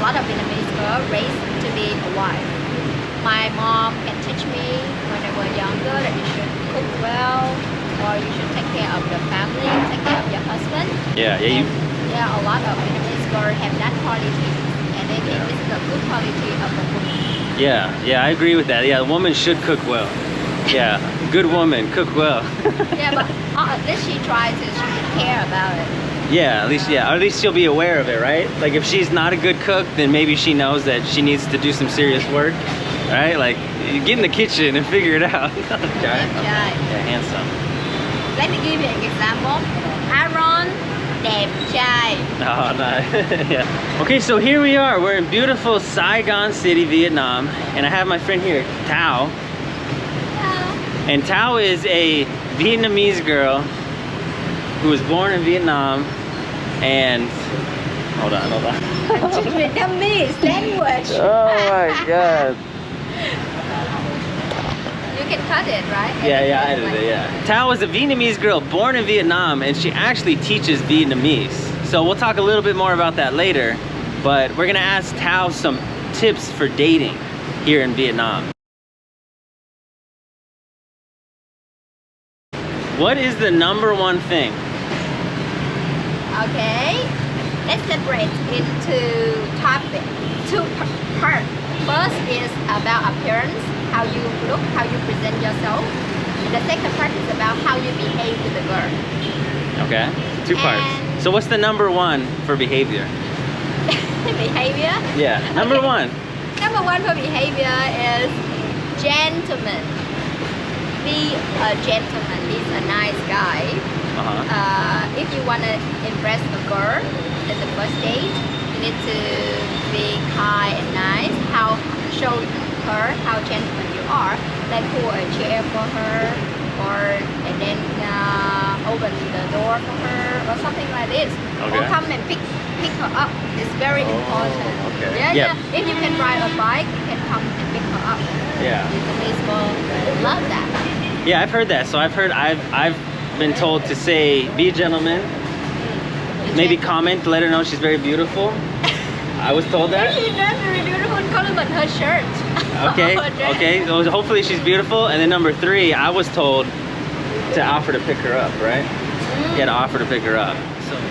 lot of Vietnamese girls raised to be a wife. My mom can teach me when I was younger that you should cook well, or you should take care of your family, take care of your husband. Yeah, yeah. Yeah, a lot of Vietnamese girls have that quality, and they think this is a good quality of a woman. Yeah, yeah, I agree with that. Yeah, a woman should cook well. Yeah, good woman, cook well. Yeah, but at least she tries to, she care about it. Yeah, at least she'll be aware of it, right? Like if she's not a good cook, then maybe she knows that she needs to do some serious work, right? Like get in the kitchen and figure it out. Okay. Yeah, handsome. Let me give you an example. Aaron, đẹp trai. Oh, nice. Yeah. Okay, so here we are. We're in beautiful Saigon City, Vietnam, and I have my friend here, Thao. Hello. And Thao is a Vietnamese girl who was born in Vietnam, and hold on. Vietnamese language. Oh my God. You can cut it, right? Yeah, I did it, yeah. Thao is a Vietnamese girl born in Vietnam, and she actually teaches Vietnamese. So we'll talk a little bit more about that later, but we're gonna ask Thao some tips for dating here in Vietnam. What is the #1 thing? Okay, let's separate into two parts. First is about appearance, how you look, how you present yourself. And the second part is about how you behave with the girl. Okay, 2 parts. So what's the #1 for behavior? Behavior? Yeah, number one. Number 1 for behavior is gentleman. Be a gentleman, be a nice guy. If you want to impress a girl at the first date, you need to be kind and nice. Show her how gentleman you are, like pull a chair for her, and then open the door for her, or something like this. Okay. Or come and pick her up. It's very important. Okay. Yeah. If you can ride a bike, you can come and pick her up. Yeah. Vietnamese will love that. Yeah, I've heard that. So I've been told to say, be a gentleman. Maybe comment, let her know she's very beautiful. I was told that. She's not very beautiful, compliment her shirt. Okay, okay. So hopefully she's beautiful. And then number 3, I was told to offer to pick her up, right? Yeah, to offer to pick her up.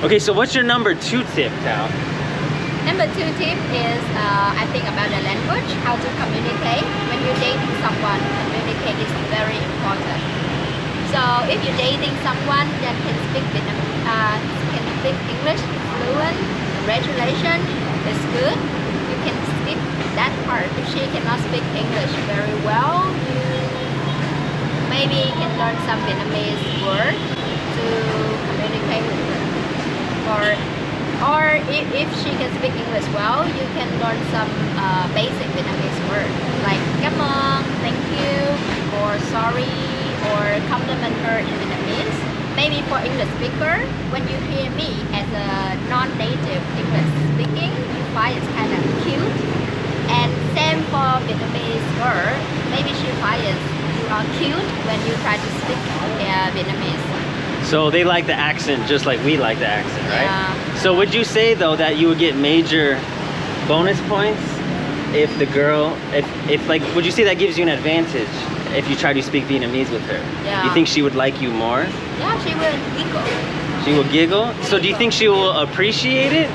Okay, so what's your number 2 tip, Thao? Number 2 tip is, I think about the language, how to communicate. When you're dating someone, communicate is very important. So if you're dating someone that can speak English fluent, congratulations, it's good. You can skip that part. If she cannot speak English very well, you maybe can learn some Vietnamese word to communicate with her. Or if she can speak English well, you can learn some basic Vietnamese words like cảm ơn, thank you, or sorry, or compliment her in Vietnamese. Maybe for English speaker, when you hear me as a non-native English speaking, you find it's kind of cute. And same for Vietnamese girl, maybe she finds you are cute when you try to speak Vietnamese. So they like the accent just like we like the accent, right? Yeah. So would you say though that you would get major bonus points if the girl, if like, would you say that gives you an advantage if you try to speak Vietnamese with her? Yeah. You think she would like you more? Yeah, she will giggle. She will giggle? So do you think she will appreciate it?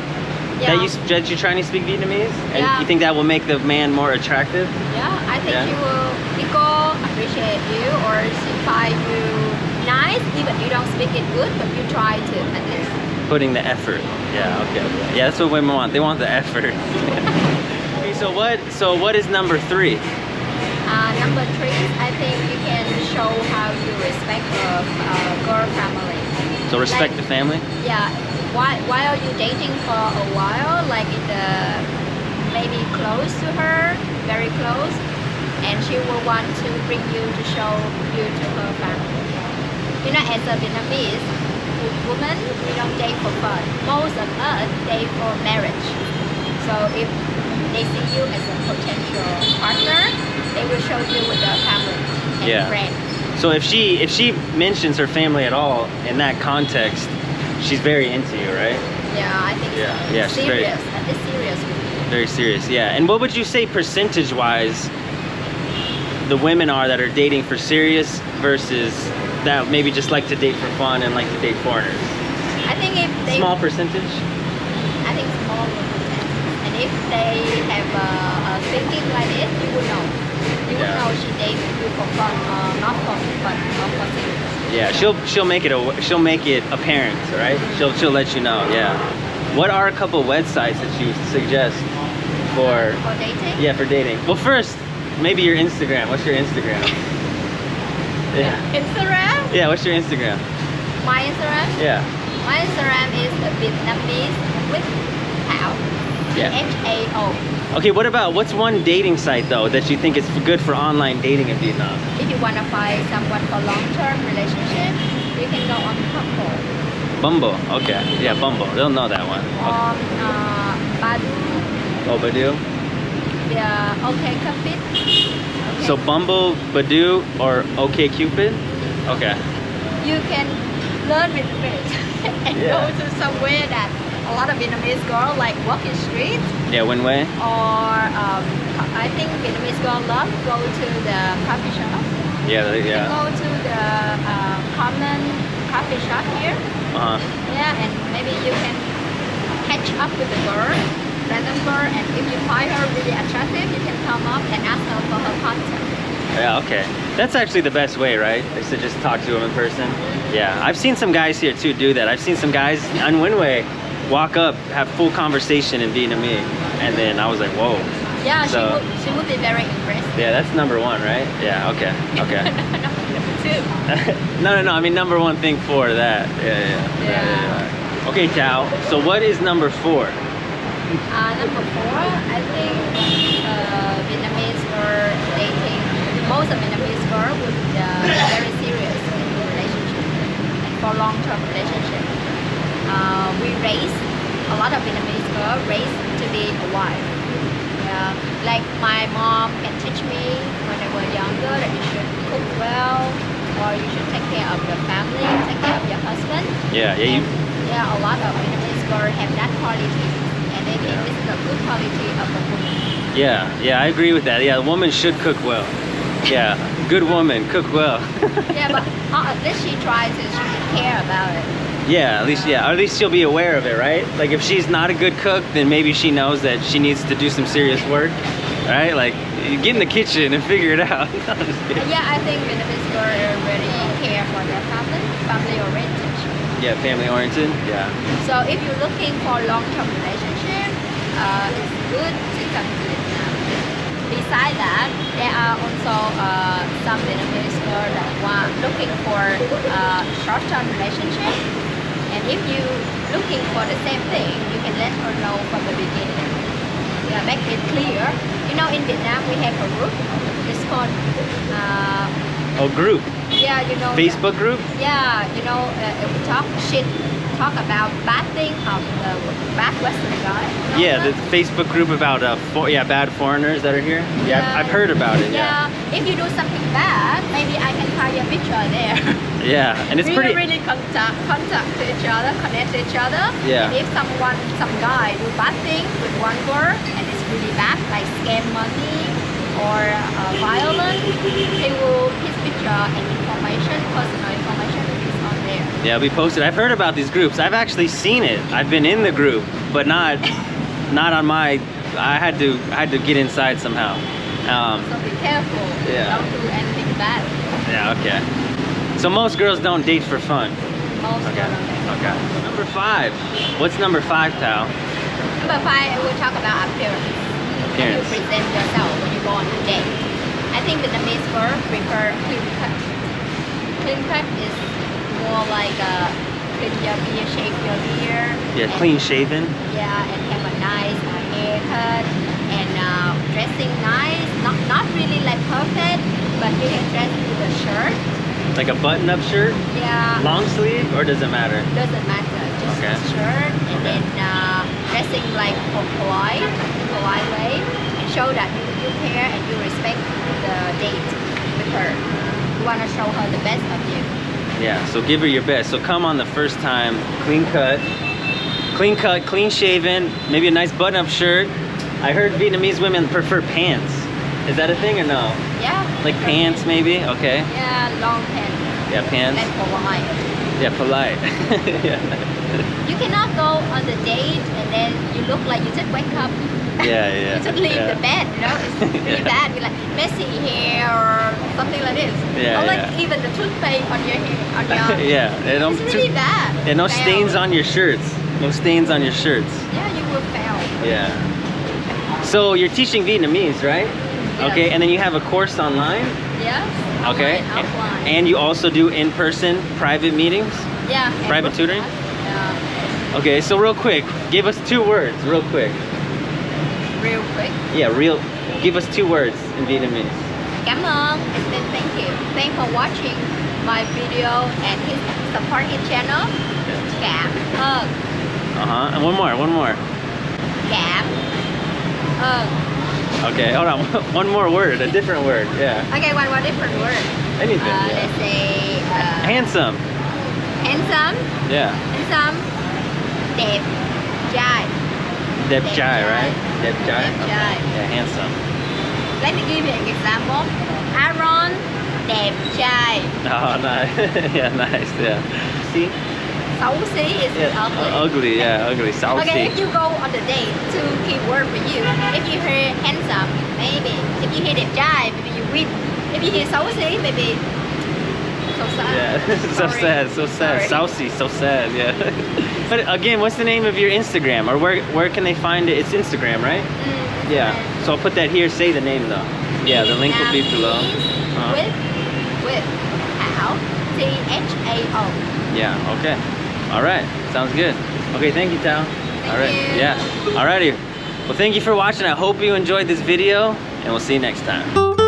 Yeah. That you're trying to speak Vietnamese? And Yeah. you think that will make the man more attractive? Yeah, I think Yeah. she will giggle, appreciate you, or she find you nice, even you don't speak it good, but you try to at least. Putting the effort. Yeah, okay. Yeah, that's what women want. They want the effort. Okay, so what is number 3? Number 3, I think you can show how you respect the girl family. So respect Like, the family? Yeah. While you dating for a while, like maybe close to her, very close, and she will want to bring you to show you to her family. You know, as a Vietnamese woman, we don't date for fun. Most of us date for marriage. So if they see you as a potential partner, they will show you with their family and friends. So if she mentions her family at all in that context, she's very into you, right? Yeah, I think so. Yeah, she's serious. It's serious with you. Very serious, yeah. And what would you say percentage-wise the women are that are dating for serious versus that maybe just like to date for fun and like to date foreigners? I think if they Small percentage? I think small percentage. And if they have a thinking like this, you would know. You would Yeah. know she dates you for fun, not for fun, not for serious. Yeah, she'll make it apparent, right? She'll let you know, yeah. What are a couple websites that you suggest for dating? yeah, for dating? Well, first, maybe your Instagram. What's your Instagram? Yeah. Instagram? Yeah, what's your Instagram? My Instagram? Yeah. My Instagram is Vietnamese with Thao. Yeah. H-A-O. Okay, what's one dating site though that you think is good for online dating in Vietnam? If you want to find someone for long-term relationship, you can go on Bumble. Bumble, okay. Yeah, Bumble. They'll know that one. On Badu, Oh, Badoo? the OK Cupid. Okay. So Bumble, Badoo, or OK Cupid? Okay. You can learn Vietnamese and Yeah. go to somewhere that a lot of Vietnamese girls like walking streets, Yeah, Win Way? or I think Vietnamese girls love go to the coffee shop. Yeah, You yeah. go to the common coffee shop here. Uh-huh. Yeah, and maybe you can catch up with the girl, random girl, and if you find her really attractive, you can come up and ask her for her contact. Yeah, okay. That's actually the best way, right? Is to just talk to them in person. Yeah, I've seen some guys here too do that. I've seen some guys on Win Way walk up, have full conversation in Vietnamese, and then I was like, whoa. Yeah, So- she would be very impressed. Yeah, that's number one, right? Yeah, okay, okay. Number two. No, I mean number one thing for that. Yeah. Okay, Thao, so what is number 4? Number 4, I think Vietnamese girl dating, most of Vietnamese girl would be very serious in relationship and for long-term relationship. We raise a lot of Vietnamese girls raised to be a wife. Yeah, like my mom can teach me when I was younger that you should cook well, or you should take care of your family, take care of your husband. Yeah, And, yeah, a lot of Vietnamese girls have that quality, and they think this is a good quality of a woman. yeah, I agree with that. Yeah, a woman should cook well. Yeah, good woman, cook well. Yeah, but at least she tries to, she care about it. Yeah, or at least she'll be aware of it, right? Like if she's not a good cook, then maybe she knows that she needs to do some serious work, right? Like get in the kitchen and figure it out. I'm just kidding. Yeah, I think Vietnamese girls really care for their family oriented. Yeah, family oriented. Yeah. So if you're looking for long-term relationship, it's good to come to Vietnam. Besides that, there are also some Vietnamese girls that want looking for short-term relationship. And if you looking for the same thing, you can let her know from the beginning. Yeah, make it clear. You know, in Vietnam we have a group. It's called Oh, group. yeah, you know. Facebook group? Yeah, you know, if we talk about bad thing of the bad Western guy. You know Yeah, the that? Facebook group about bad foreigners that are here. Yeah, Yeah. I've heard about it. Yeah. Yeah, if you do something bad, maybe I can find your picture there. Yeah, and it's really contact to each other, connect to each other. Yeah. And if some guy do bad thing with one girl and it's really bad, like scam money or violence, his picture and information, personal information is on there. Yeah, we posted. I've heard about these groups. I've actually seen it. I've been in the group, but not on my. I had to get inside somehow. So be careful. Yeah. Don't do anything bad. Yeah. Okay. So most girls don't date for fun. Most Okay. girls. Okay. So number 5. What's number 5, Thao? Number 5, I will talk about appearance. How you Appearance. present yourself when you go on a date. I think Vietnamese girls prefer clean cut. Clean cut is more like clean your beard, shave your beard. Yeah, and- clean shaven. Yeah, and have a nice haircut and dressing nice. Not really like perfect, but you can dress with a shirt. Like a button-up shirt, Yeah. long sleeve, or does it matter? Doesn't matter, just Okay. a shirt and Okay. then dressing like polite way, and show that you care and you respect the date with her. You want to show her the best of you. Yeah. So give her your best. So come on the first time, clean cut, clean shaven, maybe a nice button-up shirt, I heard Vietnamese women prefer pants. Is that a thing or no? Yeah. Like pants maybe? Okay. Yeah, long pants. Yeah, pants. And polite. Yeah, polite. Yeah. You cannot go on the date and then you look like you just wake up. Yeah, yeah. You just leave yeah. the bed, you know? It's really Yeah. bad with like messy hair or something like this. Yeah, or like yeah. even the toothpaste on your hair, on your... Yeah, they don't It's really bad. yeah, no Fail. stains on your shirts. No stains on your shirts. Yeah, you will fail. Yeah. So you're teaching Vietnamese, right? Yes. Okay, and then you have a course online? Yes. Okay. Online, offline. And you also do in-person private meetings? Yeah. Private tutoring? Yeah. Okay, so real quick, give us 2 words, real quick. Real quick. Yeah, give us 2 words in Vietnamese. Cảm ơn. And then thank you. Thanks for watching my video and support his channel. Cảm ơn. And one more. Cảm ơn. Okay, hold on, one more word, a different word, yeah. Okay, one more different word. Anything, yeah. Let's say Handsome. handsome. Yeah. Handsome. Đẹp trai. Đẹp trai, right? Đẹp trai. Đẹp trai. Yeah, handsome. Let me give you an example. Aaron, đẹp trai. Oh, nice. Yeah, nice, yeah. See? Xấu xí is ugly. Ugly, yeah, ugly. Saucy. Okay, if you go on the date, 2 key word for you. If you hear handsome, maybe. If you hear đẹp trai, maybe you win. If you hear xấu xí, maybe so sad. Yeah, so Sorry. sad, so sad. Sorry. Saucy, so sad, yeah. But again, what's the name of your Instagram? Or where can they find it? It's Instagram, right? Yeah. So I'll put that here. Say the name though. Yeah, the link will be below. With Thao, Thao. Yeah, okay. All right, sounds good. Okay, thank you, Thao. All right, you. yeah. Alrighty. Well, thank you for watching. I hope you enjoyed this video, and we'll see you next time.